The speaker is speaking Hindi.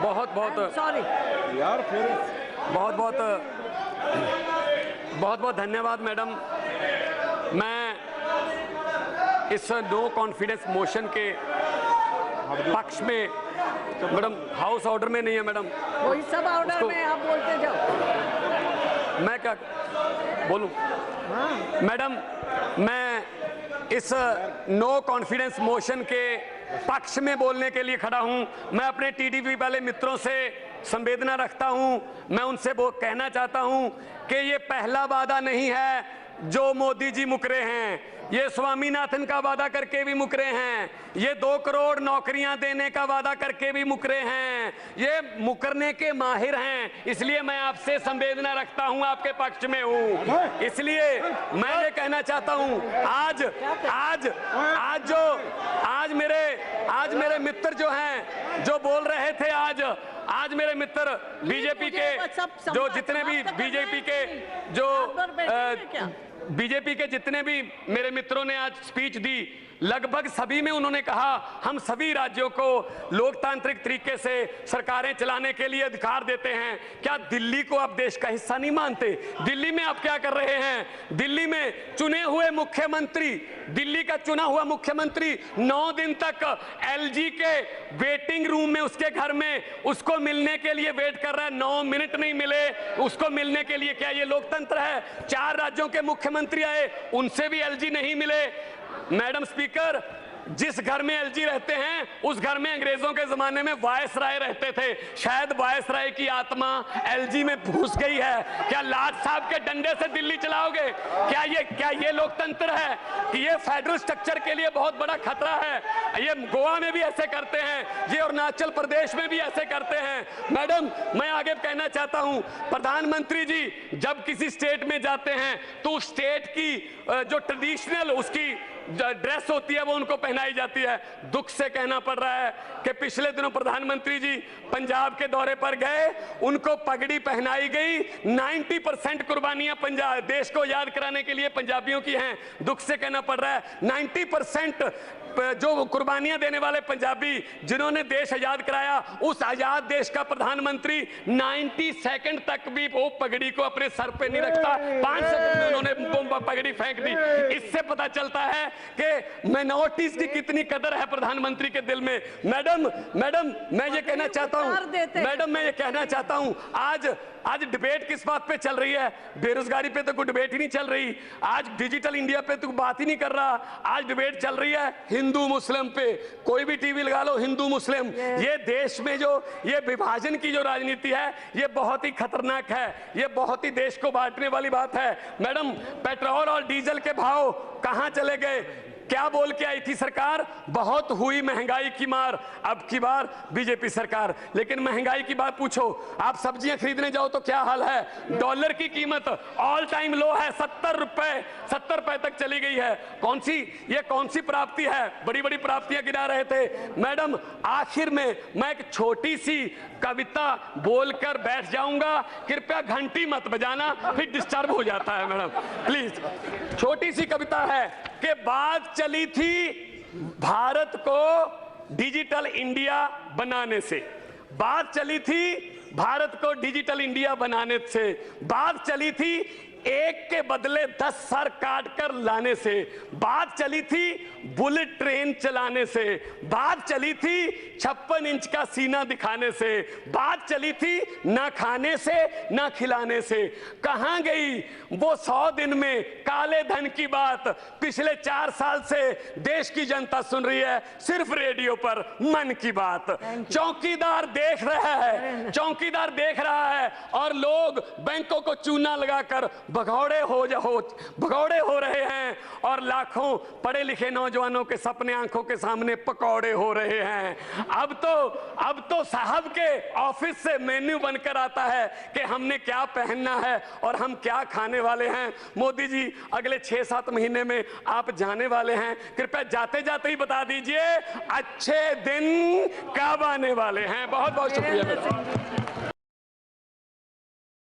बहुत बहुत सॉरी यार, फिर बहुत बहुत बहुत बहुत धन्यवाद मैडम। मैं इस नो कॉन्फिडेंस मोशन के पक्ष में, मैडम हाउस ऑर्डर में नहीं है मैडम, वही सब ऑर्डर में आप बोलते जाओ। मैं क्या बोलूं मैडम? मैं इस नो कॉन्फिडेंस मोशन के पक्ष में बोलने के लिए खड़ा हूं। मैं अपने टीडीपी वाले मित्रों से संवेदना रखता हूं। मैं उनसे वो कहना चाहता हूं कि ये पहला वादा नहीं है जो मोदी जी मुकरे हैं, ये स्वामीनाथन का वादा करके भी मुकरे हैं, ये 2 करोड़ नौकरियां देने का वादा करके भी मुकरे हैं, ये मुकरने के माहिर हैं। इसलिए मैं आपसे संवेदना रखता हूं, आपके पक्ष में हूं। इसलिए मैं ये कहना चाहता हूं, आज मेरे मित्र जो हैं, जो बोल रहे थे, आज मेरे मित्र बीजेपी के जो जितने भी बीजेपी के जितने भी मेरे मित्रों ने आज स्पीच दी, लगभग सभी में उन्होंने कहा हम सभी राज्यों को लोकतांत्रिक तरीके से सरकारें चलाने के लिए अधिकार देते हैं। क्या दिल्ली को आप देश का हिस्सा नहीं मानते? दिल्ली में आप क्या कर रहे हैं? दिल्ली में चुने हुए मुख्यमंत्री, दिल्ली का चुना हुआ मुख्यमंत्री 9 दिन तक एलजी के वेटिंग रूम में, उसके घर में उसको मिलने के लिए वेट कर रहा है। 9 मिनट नहीं मिले उसको मिलने के लिए। क्या ये लोकतंत्र है? 4 राज्यों के मुख्यमंत्री आए, उनसे भी एलजी नहीं मिले। मैडम स्पीकर, जिस घर में एलजी रहते हैं उस घर में अंग्रेजों के जमाने में वायसराय रहते थे। शायद वायसराय की आत्मा एलजी में घुस गई है। क्या लाट साहब के डंडे से दिल्ली चलाओगे? क्या ये लोकतंत्र है? कि ये फेडरल स्ट्रक्चर के लिए बहुत बड़ा खतरा है। ये गोवा में भी ऐसे करते हैं, ये अरुणाचल प्रदेश में भी ऐसे करते हैं। मैडम, मैं आगे कहना चाहता हूं, प्रधानमंत्री जी जब किसी स्टेट में जाते हैं तो उस स्टेट की जो ट्रेडिशनल उसकी ड्रेस होती है वो उनको पहनाई जाती है। दुख से कहना पड़ रहा है कि पिछले दिनों प्रधानमंत्री जी पंजाब के दौरे पर गए, उनको पगड़ी पहनाई गई। 90% कुर्बानियां पंजाब देश को याद कराने के लिए पंजाबियों की हैं। दुख से कहना पड़ रहा है 90% जो कुर्बानियां देने वाले पंजाबी जिन्होंने देश आजाद कराया, उस आजाद देश का प्रधानमंत्री 90 सेकंड तक भी वो पगड़ी को अपने सर पे नहीं रखता। 5 सेकंड में उन्होंने पगड़ी फेंक दी। इससे पता चलता है कि माइनॉरिटीज की कितनी कदर है प्रधानमंत्री के दिल में। मैडम मैं ये कहना चाहता हूं, आज डिबेट किस बात पे चल रही है? बेरोजगारी पे तो कोई डिबेट ही नहीं चल रही। आज डिजिटल इंडिया पे तो बात ही नहीं कर रहा। आज डिबेट चल रही है हिंदू मुस्लिम पे। कोई भी टीवी लगा लो, हिंदू मुस्लिम। ये देश में जो ये विभाजन की जो राजनीति है, ये बहुत ही खतरनाक है। ये बहुत ही देश को बांटने वाली बात है। मैडम, पेट्रोल और डीजल के भाव कहां चले गए? क्या बोल के आई थी सरकार? बहुत हुई महंगाई की मार, अब की बार बीजेपी सरकार। लेकिन महंगाई की बात पूछो, आप सब्जियां खरीदने जाओ तो क्या हाल है? डॉलर की कीमत ऑल टाइम लो है, 70 रुपए तक चली गई है। ये कौन सी प्राप्ति है? बड़ी बड़ी प्राप्तियां गिना रहे थे। मैडम, आखिर में मैं एक छोटी सी कविता बोलकर बैठ जाऊंगा, कृपया घंटी मत बजाना, फिर डिस्टर्ब हो जाता है मैडम, प्लीज। छोटी सी कविता है कि बात चली थी भारत को डिजिटल इंडिया बनाने से, बात चली थी भारत को डिजिटल इंडिया बनाने से, बात चली थी एक के बदले 10 सर काट कर लाने से, बात चली थी बुलेट ट्रेन चलाने से, बात चली थी 56 इंच का सीना दिखाने से, बात चली थी ना खाने से ना खिलाने से। कहां गई वो 100 दिन में काले धन की बात? पिछले 4 साल से देश की जनता सुन रही है सिर्फ रेडियो पर मन की बात। चौकीदार देख रहा है और लोग बैंकों को चूना लगाकर भगौड़े हो रहे हैं और लाखों पढ़े लिखे नौजवानों के सपने आंखों के सामने पकौड़े हो रहे हैं। अब तो साहब के ऑफिस से मेन्यू बनकर आता है कि हमने क्या पहनना है और हम क्या खाने वाले हैं। मोदी जी, अगले 6-7 महीने में आप जाने वाले हैं, कृपया जाते जाते ही बता दीजिए अच्छे दिन कब आने वाले हैं। बहुत बहुत शुक्रिया।